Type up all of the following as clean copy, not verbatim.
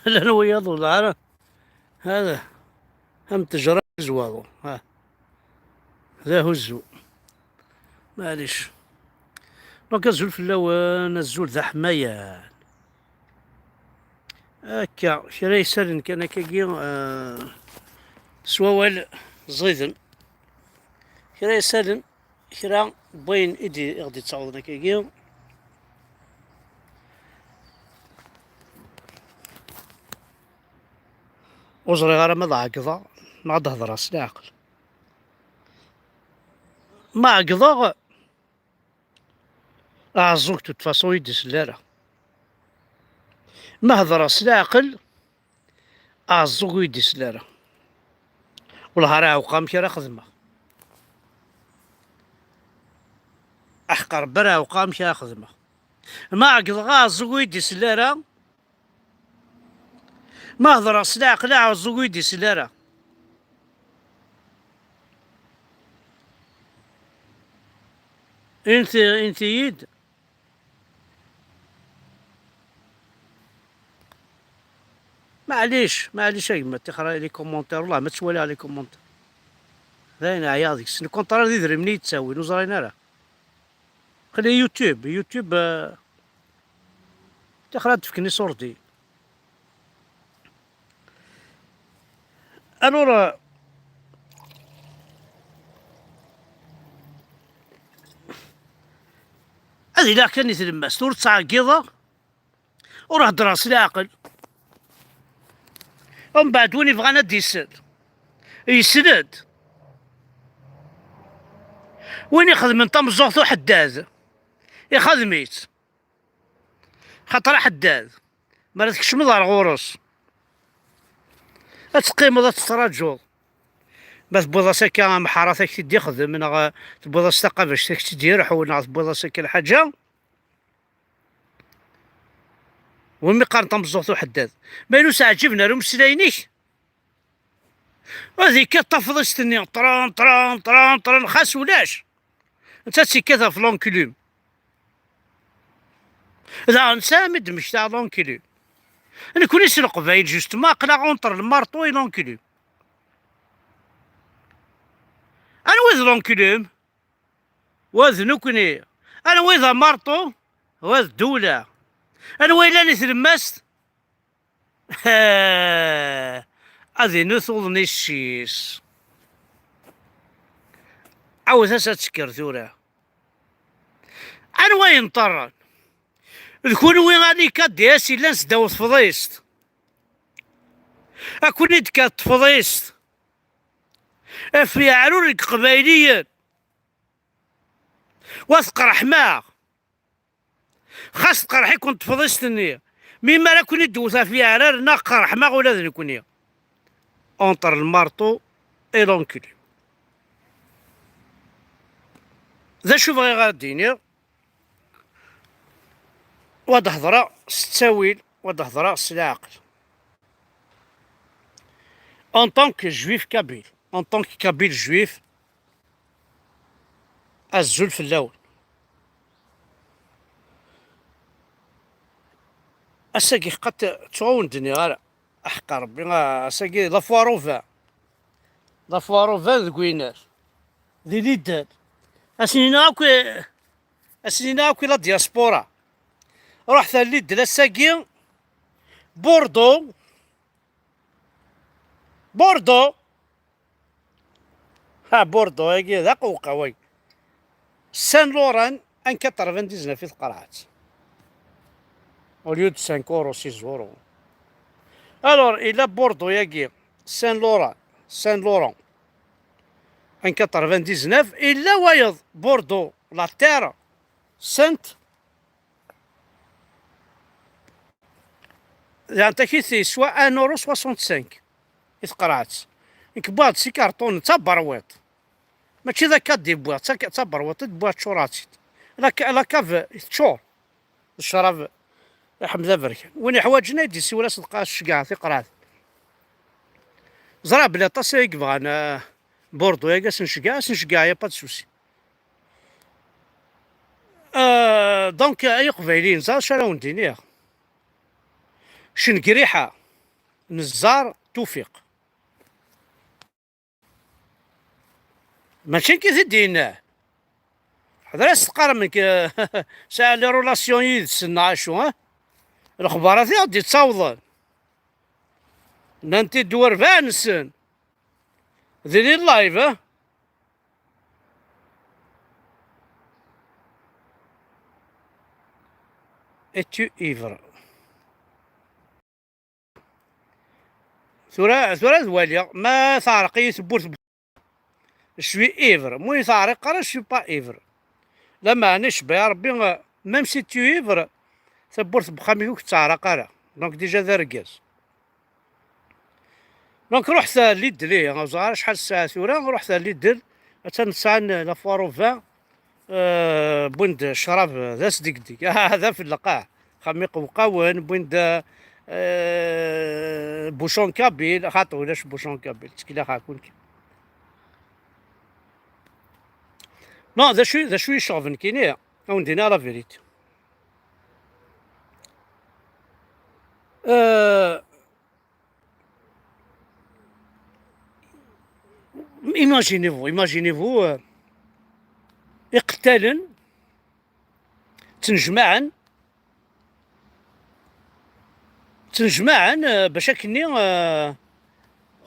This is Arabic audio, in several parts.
لا ويا دولار هذا هم تجرى زواغو ها ذا هو الزو معليش دونك الزول في اللون الزول ذا حماية هكا شرا يسالن كان كاكي سوال زيدن شرا يسالن شرا بين ايدي غادي تصاوضنا كاكي وزري غير ما ضاع ما هضر راس العقل ما قضا أعزوك تتفاصو يدي سلارة ما هضر راس العقل أعزوك يدي سلارة والهرا وقام كي راه خدمة أحقر برا وقام كي راه خدمة ما قضا أعزوك يدي سلارة ما هضر راس العقل أعزوك يدي سلارة انت يد معليش ما تقرا لي كومونتير والله ما تسوالي لي كومونتير ثاني عياضك سن كونترا ديدري مني تساوي نوزرينا راه خلي يوتيوب تقرا تفكني صورتي الور هذه لا كان يتلمس تور تعقيضه وراه دراس العقل ومن بعد وين يبغانا يسند وين يخدم انت مزوغتو حداد يخدميت خاطر حداد ما راتكش مضار غورس تقيم ولا تتراجو بس تبوضا ساكا محاراتك تدي خدم انا تبوضا استقى باش تدير حولنا تبوضا ساكا الحاجه ومي قارن تمزوغتو حداد ما ينوس عجبنا لو مسلاينيك هذيك تفضستني طران خاص ولاش انت تسكتها في لونكلوم لا نسامد مش تاع لونكلوم انا كوني سرق باين جوست ما قلا اونتر المارطو اي لونكلوم انا وذ لونكلوم وذ نكني انا وذا مارطو وذ دولة انا ويلاني تلمست هذه نثوضني الشيس عاود هسه تسكر ثورة انا وين طرن ذكون وين غادي كادياسي لانس داوت فضيست اكون كات فضيست في عرورك قبايليا واثقر حماق خاص قرحي كنت فضيستني مما لا كوني دوثا في عرار نقر حماق ولا ذني كوني اونتر المارطو اي لونكلي ذا شوف غير غاديني واد هضرة ستاويل واد هضرة العقل ان طونك جويف كابيل ان طونك كابيل جويف الزول في اللون اساقي قد تعاوندني غير احقى ربي اساقي لافواروفا ذكوينار ذي ليدان اسنيناكو لا دياسبورا رحت ليد لاساقي بوردو بوردو هاكي ذا قوقا وي سان لوران ان 99 في القرعات au lieu de 5 euros 6 euros alors il a بوردو ياكي سان لوران ان 99 الا وايض بوردو لا تيرا سنت يعني تكيثي سوا 1 اورو 65 يتقرعت بعض سي كارطون تا برويط ماشي ذاك كادي بوا تا برويط بوا تشوراتي لا كاف تشور الشراب حمزه بركان وين حوايجنا يدي سي ولا صدقه الشقاع في قرعه زرا بلا طاسيك بغانا بوردو يا سنشقاع يا با سوسي دونك اي قبايلين زا شراو ندينيها شنقريحة نزار توفيق ماشي كي تديناه حضر استقر منك ساعة لي رولاسيون يدسنا عاشو ها الأخبارات غادي تصاوضن نانتي دوار فانسن ديري اللايف ها اتو ايفر ثورة ذواليا ما ثارقي ثبوت شوي ايفر مو ثارق قرا شوي با ايفر لما نشبه يا ربي ميم سي تو ايفر ثبورت بخاميوك تعرق راه دونك ديجا ذرقاز دونك رحت ليد ليه ما زعر شحال الساعة ثورة رحت ليد تنسان لافوارو فان بوند شراب ذا صديق هذا في اللقاح خميق وقاون بوند بوشون كابيل خاطر ولاش بوشون كابيل تسكيلا خاكون نو ذا شوي شوفن كينيا او ندينا لا فيريتي ايماجينيفو اقتالا تنجمعا باش كني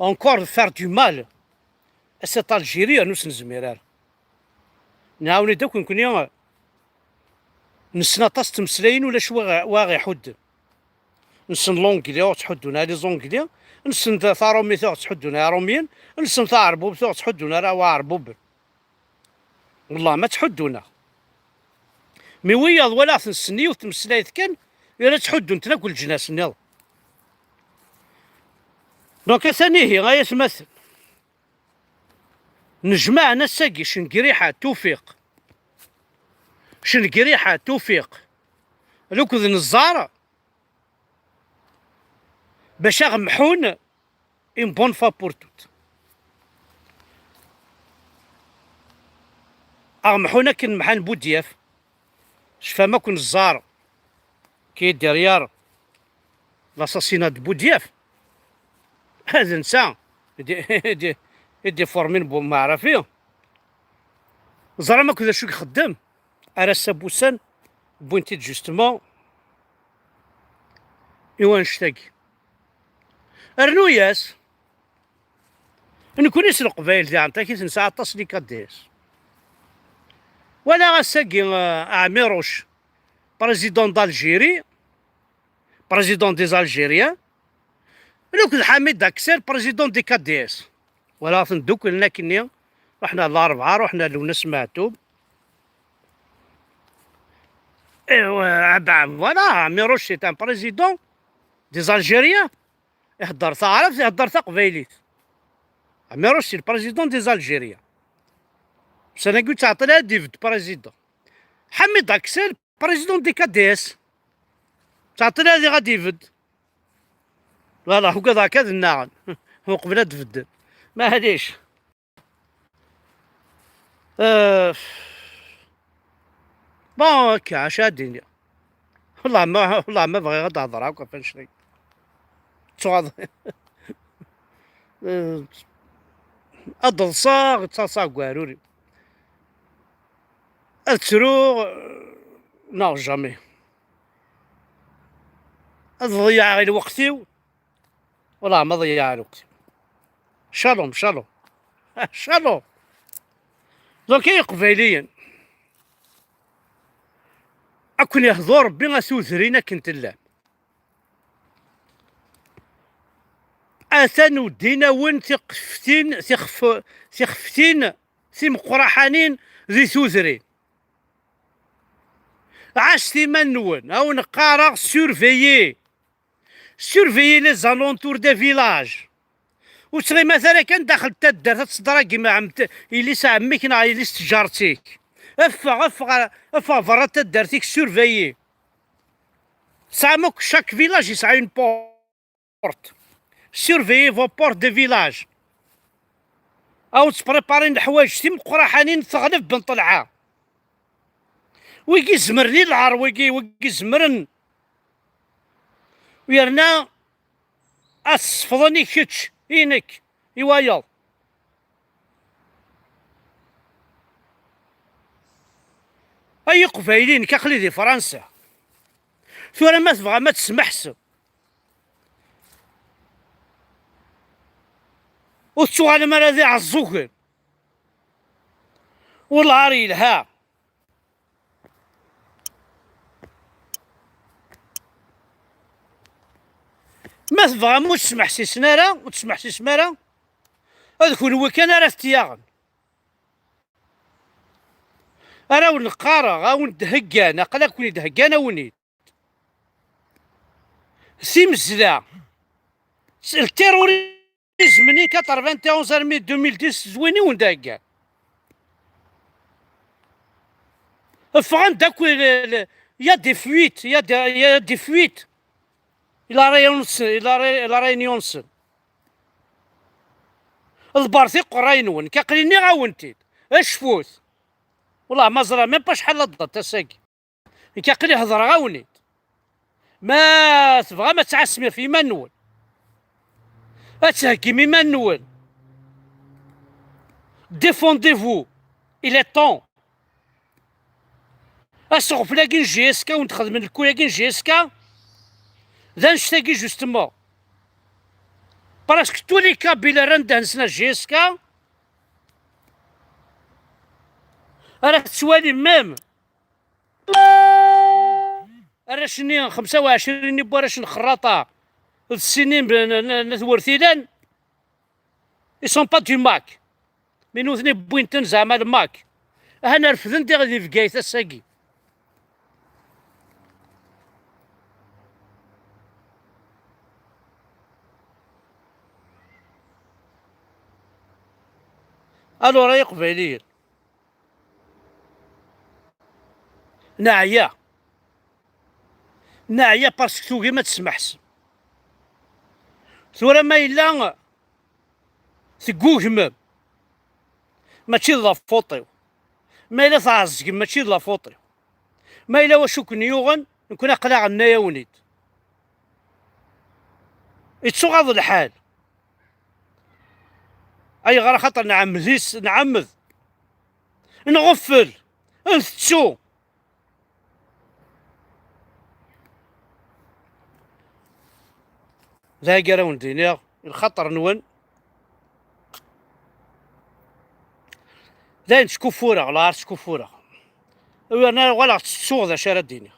اونكور فار دو مال سيت الجيريا نوس نزميرار نعاوني دوك نكوني نسنا طاس تمسلاين ولا شو واغي حد نسن لونجلي تحدونا لي زونجلي نسن ثارومي تحدونا روميين نسن ثاربوب تحدونا راه واربوب والله ما تحدونا مي وياض ولا تنسني وتمسلايت كان يلا تحدو نتنا كل جناس نيض دونك ثاني هي غاية تمثل نجمعنا ساقي شنقريحة توفيق لوكذ نزارة باش غمحون ان بون فا بور توت اغمحونا كنمحان بودياف شفا ما كون الزار كي ديريار لاساسينات بودياف هذا نسا يدي فورمين بو ما عرفيه زرا ما كذا شو يخدم على سابوسان بوينتي جوستمون ايوا نشتاقي ارنوياس نكون يسرق قبايل تاع انت كي تنسى عطاس لي كاديس ولا غاساكي عميروش بريزيدون دالجيري بريزيدون دي زالجيريان لوك حميد داكسير بريزيدون دي كاديس ولا دوك لنا كني رحنا الاربعه رحنا لونس معتوب ايوا فوالا ميروش سي ان بريزيدون دي زالجيريان يهضر تعرف يهضر قبايليت ميروش سي البريزيدون دي زالجيريان بس انا قلت عطينا ديفيد بريزيدون حميد داكسير بريزيدون دي كاديس تعطينا هذه غا ديفيد فوالا هكذا هكذا الناعم هو قبل تفدل ما هاديش بون هكا عاشا الدنيا والله ما بغي غير تهضر هكا فين شري تصوض أضلصا تصاصا كواروري أترو نو جامي أضيع غير وقتي والله ما ضيع وقتي شالوم شالوم دونك قبايليا أكون يهضر ربي غاسوثرينا كنت اللام أثن ودينا وين ثقفتين ثي مقرحانين ذي ثوثرين عاش ثيمان نون أو نقارا سورفيي لي زالونتور دي فيلاج وتغي مثلا كان داخل تدار تصدرا كيما عمت إلي عميك نا إلي تجارتيك افا فرا تدارتيك سورفيي ساموك شاك فيلاج يسعى اون بورت سورفيي فو بورت دي فيلاج او تبريبارين الحوايج تيم قراحانين ثغلف بن طلعه ويجي زمرني العار ويجي زمرن ويرنا أصفضني كتش إنك إيوايا أي قبايلين كاخلي دي فرنسا ثورة ما تبغى ما تسمحش وتشوغل مرة ذي عالزوكل والعاري لها ما تبغى مو تسمح سي سنارة وتسمح سي سمارة هذاك هو كان راه تياغن راه نقارا غاون دهكان اقلا كوني دهكان ونيت سي مزلا التيروريزم مني 91 مي 2010 زويني وندهكان فغان داك يا دي فويت يا دي فويت إلا راهي يونسن البارثيق راينون كاقليني غاونتيد اش فوت والله ما زرا ميم با شحال ضد تساكي كاقلي هضر غاونيت ما تبغى ما تعسمي في منول اتهكمي منول ديفونديفو إلي طون اسوغ فلاكين جي اس كا ونتخدم الكولاكين جي اس كا ذا نشتاقي جوستمون باراسكو تولي كابيلا راه نسنا جي اس كا راه توالي ميم راه شني 25 يبوا راه نخراطه السنين نثورثيلان اي سون با دو ماك مي نوثني بوينتن زعما الماك انا رفدن دي غادي في كايثا ساكي الو راهي قبايليين ناعية باسكو توكي ما تسمحش ثورة ما إلا تقوكمم ماشي لا فوطيو ما إلا تعزق ماشي لا فوطيو ما إلا واش كنيوغن نكون أقلع النايا ونيت يتسوغاض الحال أي غير خاطر نعمذ نغفل نفتشو ذا قراون دينيغ الخطر نون ذا نشكو فورا غلا تشكو فورا انا ولا تسوغ ذا شارع دينيغ